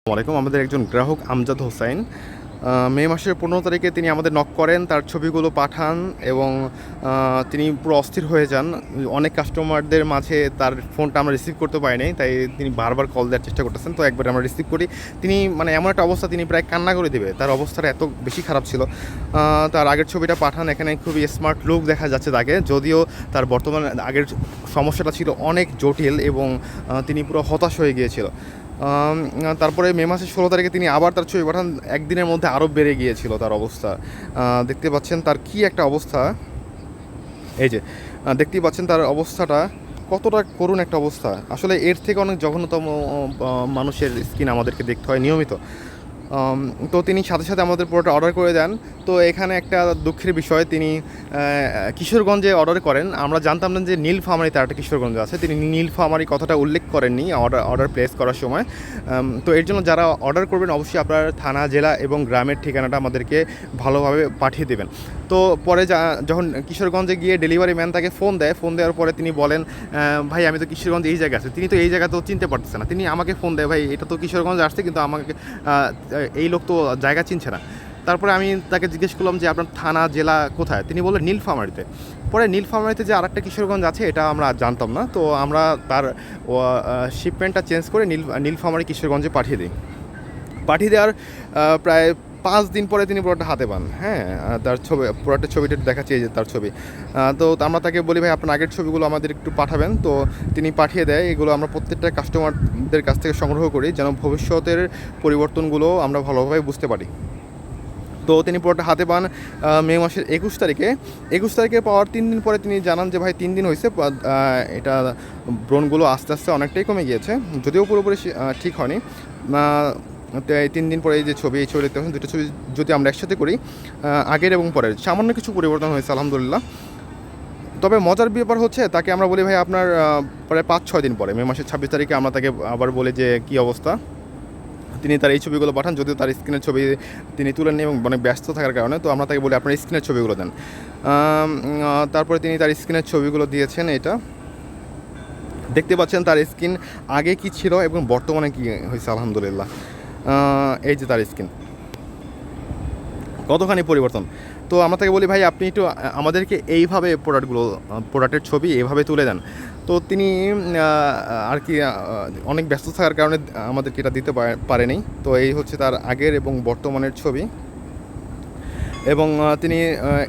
আসসালামু আলাইকুম। আমাদের একজন গ্রাহক আমজাদ হোসাইন মে মাসের 15 তারিখে তিনি আমাদের নক করেন, তার ছবিগুলো পাঠান এবং তিনি পুরো অস্থির হয়ে যান। অনেক কাস্টমারদের মাঝে তার ফোনটা আমরা রিসিভ করতে পারিনি, তাই তিনি বারবার কল দেওয়ার চেষ্টা করতেছেন। তো একবার আমরা রিসিভ করি, তিনি মানে এমন একটা অবস্থা, তিনি প্রায় কান্না করে দেবে, তার অবস্থাটা এত বেশি খারাপ ছিল। তার আগের ছবিটা পাঠান, এখানে খুবই স্মার্ট লুক দেখা যাচ্ছে তাকে, যদিও তার বর্তমানে আগের সমস্যাটা ছিল অনেক জটিল এবং তিনি পুরো হতাশ হয়ে গিয়েছিল। তারপরে মে মাসের 16 তারিখে তিনি আবার তার ছবি পাঠান, একদিনের মধ্যে আরও বেড়ে গিয়েছিল তার অবস্থা। দেখতে পাচ্ছেন তার কি একটা অবস্থা, এই যে দেখতেই পাচ্ছেন তার অবস্থাটা কতটা করুণ একটা অবস্থা। আসলে এর থেকে অনেক জঘন্যতম মানুষের স্কিন আমাদেরকে দেখতে হয় নিয়মিত। তো তিনি সাথে সাথে আমাদের পুরোটা অর্ডার করে দেন। তো এখানে একটা দুঃখের বিষয়, তিনি কিশোরগঞ্জে অর্ডার করেন। আমরা জানতাম না যে নীলফামারী তার একটা কিশোরগঞ্জ আছে, তিনি নীলফামারী কথাটা উল্লেখ করেননি অর্ডার প্লেস করার সময়। তো এর জন্য যারা অর্ডার করবেন অবশ্যই আপনার থানা, জেলা এবং গ্রামের ঠিকানাটা আমাদেরকে ভালোভাবে পাঠিয়ে দেবেন। তো পরে যখন কিশোরগঞ্জে গিয়ে ডেলিভারি ম্যান তাকে ফোন দেওয়ার পরে তিনি বলেন, ভাই আমি তো কিশোরগঞ্জ এই জায়গায় আছি। তিনি তো এই জায়গা তো চিনতে পারতেছে না। তিনি আমাকে ফোন দেয়, ভাই এটা তো কিশোরগঞ্জ আসছে, কিন্তু আমাকে এই লোক তো জায়গা চিনছে না। তারপরে আমি তাকে জিজ্ঞেস করলাম যে আপনার থানা, জেলা কোথায়? তিনি বললেন নীলফামারীতে। পরে নীলফামারীতে যে আরেকটা কিশোরগঞ্জ আছে এটা আমরা জানতাম না। তো আমরা তার শিপমেন্টটা চেঞ্জ করে নীলফামারী কিশোরগঞ্জে পাঠিয়ে দিই। পাঠিয়ে দেওয়ার প্রায় 5 দিন পরে তিনি পুরোটা হাতে পান। হ্যাঁ, তার পুরোটা ছবিটা দেখাচ্ছি, এই যে তার ছবি। তো আমরা তাকে বলি, ভাই আপনার আগের ছবিগুলো আমাদের একটু পাঠাবেন। তো তিনি পাঠিয়ে দেয়। এগুলো আমরা প্রত্যেকটা কাস্টমারদের কাছ থেকে সংগ্রহ করি, যেন ভবিষ্যতের পরিবর্তনগুলো আমরা ভালোভাবে বুঝতে পারি। তো তিনি পুরোটা হাতে পান মে মাসের 21 তারিখে। 21 তারিখে পাওয়ার 3 দিন পরে তিনি জানান যে ভাই 3 দিন হয়েছে, এটা ব্রণগুলো আস্তে আস্তে অনেকটাই কমে গিয়েছে, যদিও পুরোপুরি ঠিক হয়নি। তো এই 3 দিন পরে এই যে ছবি দেখতে পাচ্ছেন, দুটো ছবি যদি আমরা একসাথে করি, আগের এবং পরের সামান্য কিছু পরিবর্তন হয়েছে আলহামদুলিল্লাহ। তবে মজার ব্যাপার হচ্ছে, তাকে আমরা বলি ভাই আপনার প্রায় 5-6 দিন পরে মে মাসের 26 তারিখে আমরা তাকে আবার বলি যে কী অবস্থা। তিনি তার এই ছবিগুলো পাঠান, যদিও তার স্ক্রিনের ছবি তিনি তুলেননি এবং মানে ব্যস্ত থাকার কারণে। তো আমরা তাকে বলি আপনার স্ক্রিনের ছবিগুলো দেন। তারপরে তিনি তার স্ক্রিনের ছবিগুলো দিয়েছেন। এটা দেখতে পাচ্ছেন তার স্ক্রিন আগে কি ছিল এবং বর্তমানে কী হয়েছে আলহামদুলিল্লাহ। এই যে তার স্ক্রিন কতখানি পরিবর্তন। তো আমরা তাকে বলি ভাই আপনি একটু আমাদেরকে এইভাবে প্রোডাক্টের ছবি এইভাবে তুলে দেন। তো তিনি আর কি অনেক ব্যস্ত থাকার কারণে আমাদেরকে এটা দিতে পারেনি। তো এই হচ্ছে তার আগের এবং বর্তমানের ছবি। এবং তিনি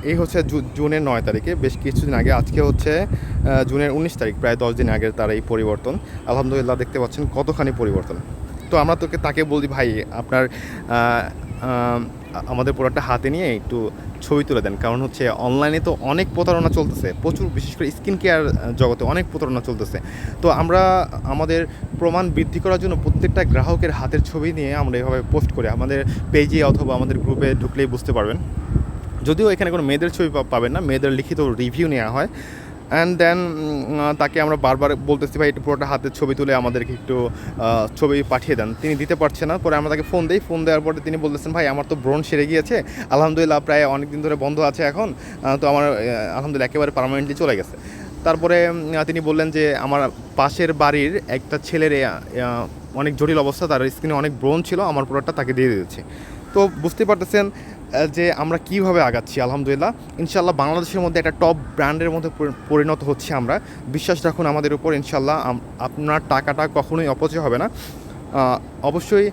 এই হচ্ছে জুনের 9 তারিখে, বেশ কিছুদিন আগে, আজকে হচ্ছে জুনের 19 তারিখ, প্রায় 10 দিন আগের তার এই পরিবর্তন। আলহামদুলিল্লাহ দেখতে পাচ্ছেন কতখানি পরিবর্তন। তো আমরা তাকে বলি ভাই আপনার আমাদের প্রোডাক্টটা হাতে নিয়ে একটু ছবি তুলে দেন, কারণ হচ্ছে অনলাইনে তো অনেক প্রতারণা চলতেছে, প্রচুর, বিশেষ করে স্কিন কেয়ার জগতে অনেক প্রতারণা চলতেছে। তো আমরা আমাদের প্রমাণ বৃদ্ধি করার জন্য প্রত্যেকটা গ্রাহকের হাতের ছবি নিয়ে আমরা এভাবে পোস্ট করি আমাদের পেজে অথবা আমাদের গ্রুপে ঢুকলেই বুঝতে পারবেন। যদিও এখানে কোনো মেয়েদের ছবি পাবেন না, মেয়েদের লিখিত রিভিউ নেওয়া হয়। অ্যান্ড দেন তাকে আমরা বারবার বলতেছি ভাই একটু পুরোটা হাতের ছবি তুলে আমাদেরকে একটু ছবি পাঠিয়ে দেন। তিনি দিতে পারছে না। পরে আমরা তাকে ফোন দেওয়ার পরে তিনি বলতেছেন ভাই আমার তো ব্রণ সেরে গিয়েছে আলহামদুলিল্লাহ, প্রায় অনেক দিন ধরে বন্ধ আছে এখন, তো আমার আলহামদুলিল্লাহ একেবারে পার্মানেন্টলি চলে গেছে। তারপরে তিনি বললেন যে আমার পাশের বাড়ির একটা ছেলের অনেক জটিল অবস্থা, তার স্কিনে অনেক ব্রণ ছিল, আমার প্রোডাক্টটা তাকে দিয়ে দিয়েছে। তো বুঝতে পারতেছেন যে আমরা কীভাবে আগাচ্ছি। আলহামদুলিল্লাহ ইনশাল্লাহ বাংলাদেশের মধ্যে একটা টপ ব্র্যান্ডের মধ্যে পরিণত হচ্ছে আমরা। বিশ্বাস রাখুন আমাদের উপর, ইনশাল্লাহ আপনার টাকাটা কখনোই অপচয় হবে না। অবশ্যই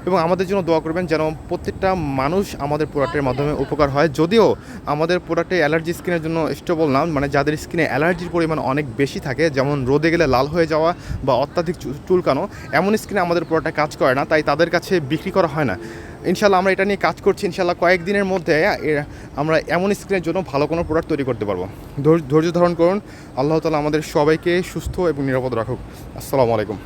এবং আমাদের জন্য দোয়া করবেন যেন প্রত্যেকটা মানুষ আমাদের প্রোডাক্টের মাধ্যমে উপকার হয়। যদিও আমাদের প্রোডাক্টে অ্যালার্জি স্কিনের জন্য স্টেবল না, মানে যাদের স্কিনে অ্যালার্জির পরিমাণ অনেক বেশি থাকে, যেমন রোদে গেলে লাল হয়ে যাওয়া বা অত্যাধিক চুলকানো, এমন স্কিনে আমাদের প্রোডাক্টটা কাজ করে না, তাই তাদের কাছে বিক্রি করা হয় না। ইনশাল্লাহ আমরা এটা নিয়ে কাজ করছি। ইনশাল্লাহ কয়েকদিনের মধ্যে আমরা এমন স্কিনের জন্য ভালো কোনো প্রোডাক্ট তৈরি করতে পারবো। ধৈর্য ধারণ করুন। আল্লাহ তাআলা আমাদের সবাইকে সুস্থ এবং নিরাপদ রাখুক। আসসালামু আলাইকুম।